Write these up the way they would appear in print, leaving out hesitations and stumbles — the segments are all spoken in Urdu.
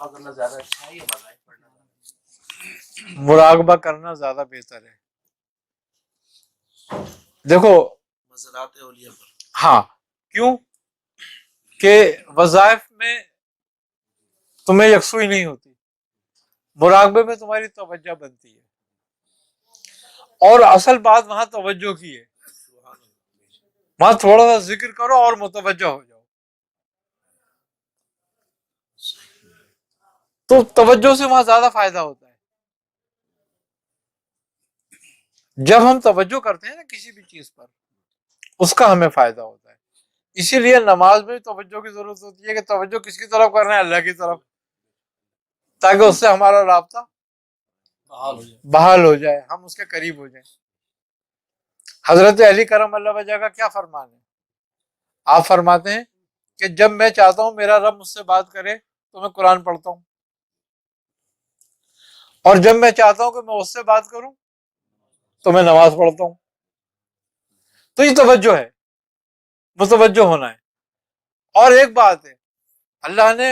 مراقبہ کرنا زیادہ اچھا ہے یا وظائف پڑھنا؟ مراقبہ کرنا زیادہ بہتر ہے. دیکھو مزارات اولیاء پر. ہاں، کیوں کہ وظائف میں تمہیں یکسوئی نہیں ہوتی، مراقبے میں تمہاری توجہ بنتی ہے. اور اصل بات وہاں توجہ کی ہے، وہاں تھوڑا سا ذکر کرو اور متوجہ ہو جاؤ. تو توجہ سے وہاں زیادہ فائدہ ہوتا ہے. جب ہم توجہ کرتے ہیں نا کسی بھی چیز پر، اس کا ہمیں فائدہ ہوتا ہے. اسی لیے نماز میں توجہ کی ضرورت ہوتی ہے کہ توجہ کس کی طرف کرنا ہے؟ اللہ کی طرف، تاکہ اس سے ہمارا رابطہ بحال ہو جائے، ہم اس کے قریب ہو جائیں. حضرت علی کرم اللہ وجہ کا کیا فرمان ہے؟ آپ فرماتے ہیں کہ جب میں چاہتا ہوں میرا رب مجھ سے بات کرے تو میں قرآن پڑھتا ہوں، اور جب میں چاہتا ہوں کہ میں اس سے بات کروں تو میں نماز پڑھتا ہوں. تو یہ توجہ ہے، متوجہ ہونا ہے. اور ایک بات ہے، اللہ نے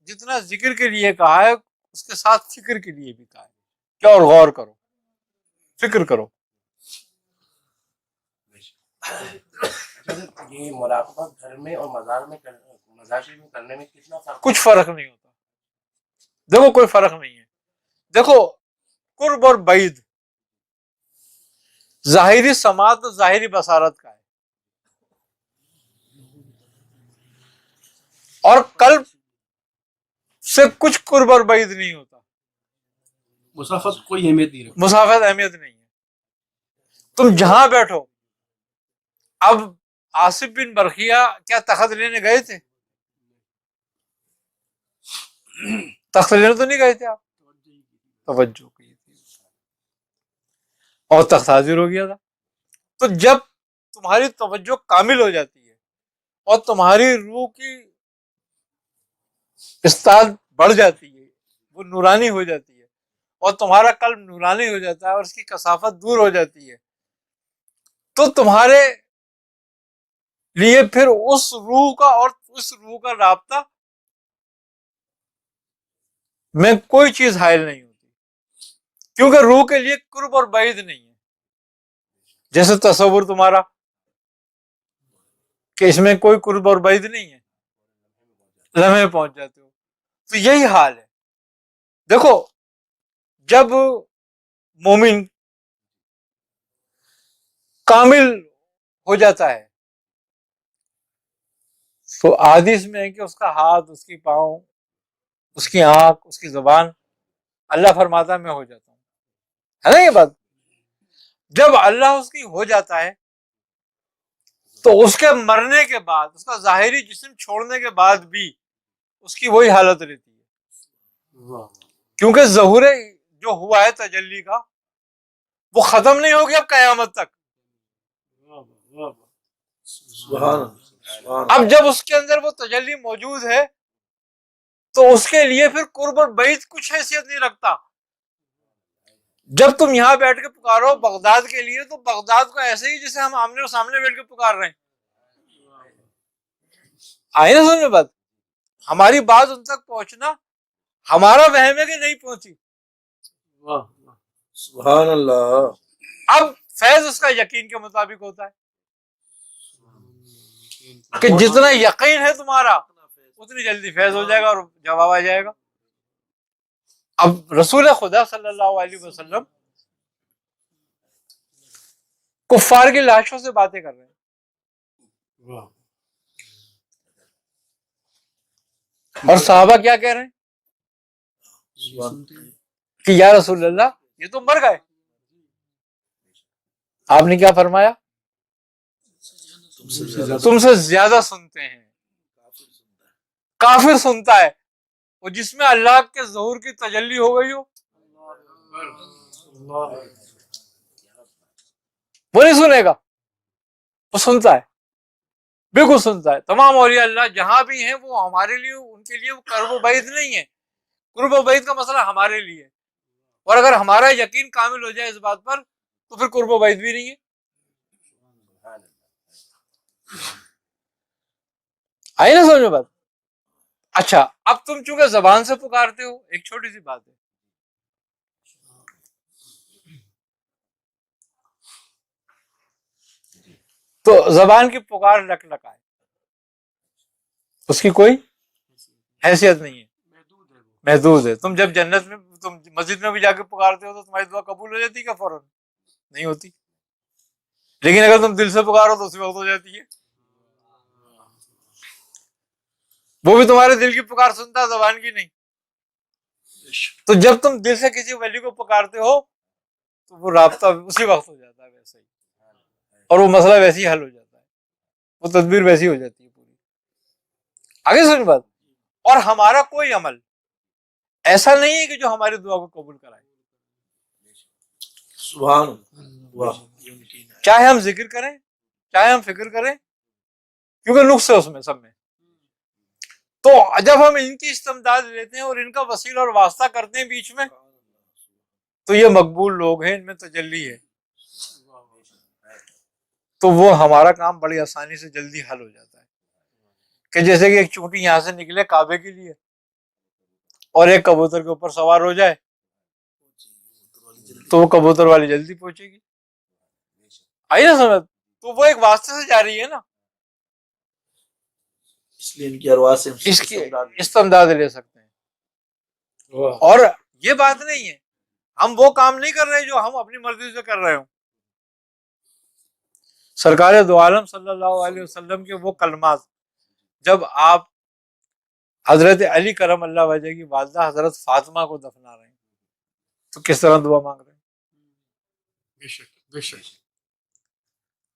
جتنا ذکر کے لیے کہا ہے اس کے ساتھ فکر کے لیے بھی کہا ہے کہ اور غور کرو، فکر کرو. یہ مراقبہ گھر میں اور مزار شریف میں کرنے میں کتنا فرق؟ کچھ فرق نہیں ہوتا. دیکھو کوئی فرق نہیں ہے. دیکھو قرب اور بعید ظاہری سماعت اور ظاہری بصارت کا ہے، اور قلب سے کچھ قرب اور بعید نہیں ہوتا. مسافت کوئی اہمیت نہیں رکھتی. مسافت اہمیت نہیں ہے. تم جہاں بیٹھو، اب آصف بن برخیا کیا تخت لینے گئے تھے؟ تخت لینے تو نہیں گئے تھے، آپ توجہ کی تھی اور تخت حاضر ہو گیا تھا. تو جب تمہاری توجہ کامل ہو جاتی ہے اور تمہاری روح کی استعداد بڑھ جاتی ہے، وہ نورانی ہو جاتی ہے، اور تمہارا قلب نورانی ہو جاتا ہے اور اس کی کثافت دور ہو جاتی ہے، تو تمہارے لیے پھر اس روح کا اور اس روح کا رابطہ میں کوئی چیز حائل نہیں ہوتی، کیونکہ روح کے لیے قرب اور بعید نہیں ہے. جیسے تصور تمہارا کہ اس میں کوئی قرب اور بعید نہیں ہے، لمحے پہنچ جاتے ہو. تو یہی حال ہے. دیکھو جب مومن کامل ہو جاتا ہے تو حدیث میں ہے کہ اس کا ہاتھ، اس کی پاؤں، اس کی آنکھ، اس کی زبان، اللہ فرماتا ہے میں ہو جاتا ہوں. ہے نا یہ بات؟ جب اللہ اس کی ہو جاتا ہے تو اس کے مرنے کے بعد، اس کا ظاہری جسم چھوڑنے کے بعد بھی اس کی وہی حالت رہتی ہے، کیونکہ ظہور جو ہوا ہے تجلی کا وہ ختم نہیں ہوگی اب قیامت تک. اب جب اس کے اندر وہ تجلی موجود ہے تو اس کے لیے پھر قرب اور بعید کچھ حیثیت نہیں رکھتا. جب تم یہاں بیٹھ کے پکارو بغداد کے لیے تو بغداد کو ایسے ہی جیسے ہم آمنے اور سامنے بیٹھ کے پکار رہے ہیں. آئے نا سمجھ میں بات؟ ہماری بات ان تک پہنچنا ہمارا وہم ہے کہ نہیں پہنچی. سبحان اللہ. اب فیض اس کا یقین کے مطابق ہوتا ہے کہ جتنا یقین ہے تمہارا اتنی جلدی فیض ہو جائے گا اور جواب آ جائے گا. اب رسول خدا صلی اللہ علیہ وسلم کفار کی لاشوں سے باتیں کر رہے ہیں، اور صحابہ کیا کہہ رہے ہیں کہ یا رسول اللہ یہ تو مر گئے. آپ نے کیا فرمایا؟ تم سے زیادہ سنتے ہیں. کافر سنتا ہے وہ جس میں اللہ کے ظہور کی تجلی ہو گئی ہو، وہ نہیں سنے گا، وہ سنتا ہے، بالکل سنتا ہے. تمام اولیاء اللہ جہاں بھی ہیں وہ ہمارے لیے، ان کے لیے وہ قرب و بعید نہیں ہے. قرب و بعید کا مسئلہ ہمارے لیے، اور اگر ہمارا یقین کامل ہو جائے اس بات پر تو پھر قرب و بعید بھی نہیں ہے. آئی نا سمجھ میں بات؟ اچھا اب تم چونکہ زبان سے پکارتے ہو، ایک چھوٹی سی بات ہے، تو زبان کی پکار لک لکائے، اس کی کوئی حیثیت نہیں ہے، محدود ہے. تم جب جنت میں، تم مسجد میں بھی جا کے پکارتے ہو تو تمہاری دعا قبول ہو جاتی ہے کیا فوراً؟ نہیں ہوتی. لیکن اگر تم دل سے پکارو تو اسی وقت ہو جاتی ہے. وہ بھی تمہارے دل کی پکار سنتا ہے، زبان کی نہیں. تو جب تم دل سے کسی ولی کو پکارتے ہو تو وہ رابطہ اسی وقت ہو جاتا ہے ویسے ہی، اور وہ مسئلہ ویسے ہی حل ہو جاتا ہے، وہ تدبیر ویسی ہو جاتی ہے پوری. آگے سن بات. اور ہمارا کوئی عمل ایسا نہیں ہے کہ جو ہماری دعا کو قبول کرائے. سبحان اللہ. چاہے ہم ذکر کریں، چاہے ہم فکر کریں، کیونکہ نقص ہے اس میں سب میں. تو جب ہم ان کی استمداد لیتے ہیں اور ان کا وسیلہ اور واسطہ کرتے ہیں بیچ میں، تو یہ مقبول لوگ ہیں، ان میں تجلی ہے، تو وہ ہمارا کام بڑی آسانی سے جلدی حل ہو جاتا ہے. کہ جیسے کہ ایک چونٹی یہاں سے نکلے کعبے کے لیے اور ایک کبوتر کے اوپر سوار ہو جائے تو وہ کبوتر والی جلدی پہنچے گی. آئی نا سمجھ؟ تو وہ ایک واسطے سے جا رہی ہے نا، اس لیے ان کی ارواح سے اس کی استمداد لے سکتے ہیں. اور یہ بات نہیں ہے ہم وہ کام نہیں کر رہے جو ہم اپنی مرضی سے کر رہے ہوں. سرکار دو عالم صلی اللہ علیہ وسلم کے وہ کلمات جب آپ حضرت علی کرم اللہ وجہ کی والدہ حضرت فاطمہ کو دفنا رہے ہیں تو کس طرح دعا مانگ رہے ہیں؟ بے شک بے شک.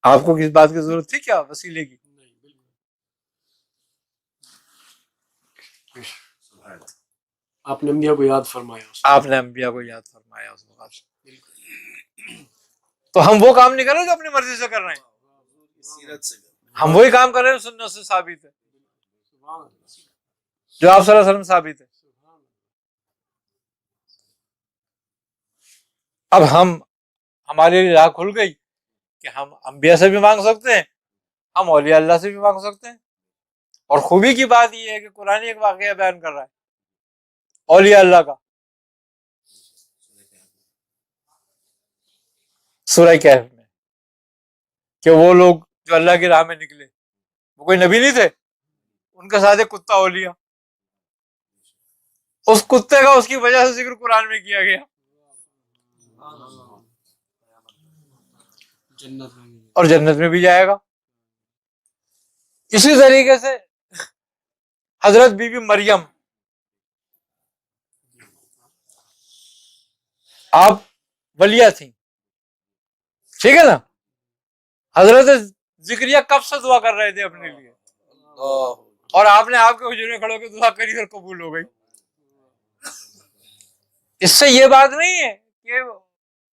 آپ کو کس بات کی ضرورت تھی کیا وسیلے کی؟ آپ نے انبیاء کو یاد فرمایا، آپ نے انبیاء کو یاد فرمایا اس وقت. تو ہم وہ کام نہیں کر رہے جو اپنی مرضی سے کر رہے ہیں، سیرت سے ہم وہی کام کر رہے ہیں سنت سے ثابت ہے، جو آپ صلی اللہ علیہ وسلم ثابت ہے. اب ہمارے لیے راہ کھل گئی کہ ہم انبیاء سے بھی مانگ سکتے ہیں، ہم اولیاء اللہ سے بھی مانگ سکتے ہیں. اور خوبی کی بات یہ ہے کہ قرآن ایک واقعہ بیان کر رہا ہے اولیاء اللہ کا. سورہ کہف میں کہ وہ لوگ جو اللہ کی راہ میں نکلے وہ کوئی نبی نہیں تھے، ان کے ساتھ ایک کتا ہو لیا، اس کتے کا اس کی وجہ سے ذکر قرآن میں کیا گیا، جنت میں اور جنت میں بھی جائے گا. اسی طریقے سے حضرت بی بی مریم، آپ ولیہ تھیں، ٹھیک ہے نا، حضرت ذکریہ کب سے دعا کر رہے تھے اپنے لیے، اور آپ نے آپ کے حجرے میں کھڑے ہو کے دعا کری اور قبول ہو گئی. اس سے یہ بات نہیں ہے کہ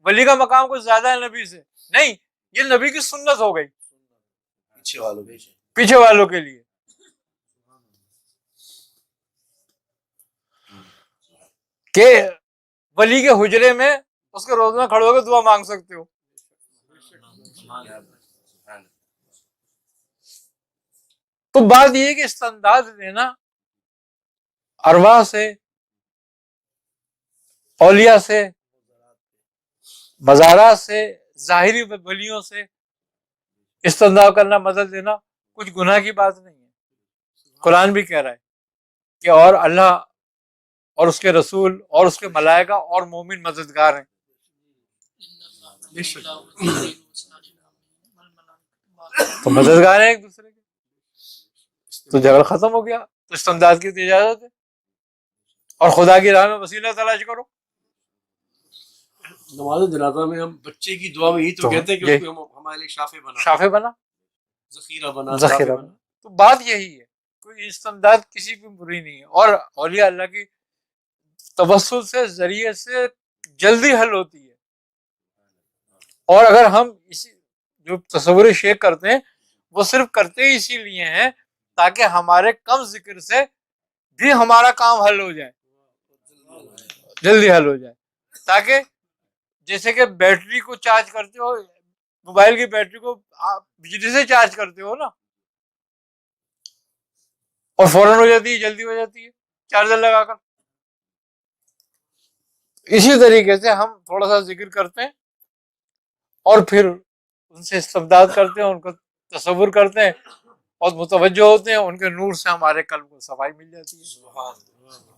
ولی کا مقام کچھ زیادہ ہے نبی سے، نہیں، یہ نبی کی سنت ہو گئی پیچھے والوں کے لیے. کہ ولی کے حجرے میں اس کے روز میں کھڑے ہو کے دعا مانگ سکتے ہو. تو بات یہ ہے کہ استنداز لینا ارواح سے، اولیاء سے، مزارات سے، ظاہری ولیوں سے استنداز کرنا، مدد لینا کچھ گناہ کی بات نہیں ہے. قرآن بھی کہہ رہا ہے کہ اور اللہ اور اس کے رسول اور اس کے ملائکہ اور مومن مددگار ہیں. تو مددگار ہیں ایک دوسرے کے، تو جھگڑا ختم ہو گیا. تو استمداد کی تو اجازت ہے، اور خدا کی راہ میں وسیلہ تلاش کرو. نماز جنازہ میں ہم بچے کی دعا میں یہی تو کہتے ہیں کہ اس کو ہمارے لیے شافع بنا، شافع بنا، ذخیرہ بنا، ذخیرہ بنا. تو بات یہی ہے، کوئی استمداد کسی بھی بری نہیں ہے، اور اولیاء اللہ کی توسل سے، ذریعے سے جلدی حل ہوتی ہے. اور اگر ہم اسی جو تصور شیخ کرتے ہیں وہ صرف کرتے ہی اسی لیے ہیں تاکہ ہمارے کم ذکر سے بھی ہمارا کام حل ہو جائے، جلدی حل ہو جائے. تاکہ جیسے کہ بیٹری کو چارج کرتے ہو، موبائل کی بیٹری کو آپ بجلی سے چارج کرتے ہو نا، اور فوراً ہو جاتی ہے، جلدی ہو جاتی ہے چارجر لگا کر. اسی طریقے سے ہم تھوڑا سا ذکر کرتے ہیں اور پھر ان سے استمداد کرتے ہیں، ان کو تصور کرتے ہیں اور متوجہ ہوتے ہیں، ان کے نور سے ہمارے قلب کو صفائی مل جاتی ہے. سبحان اللہ.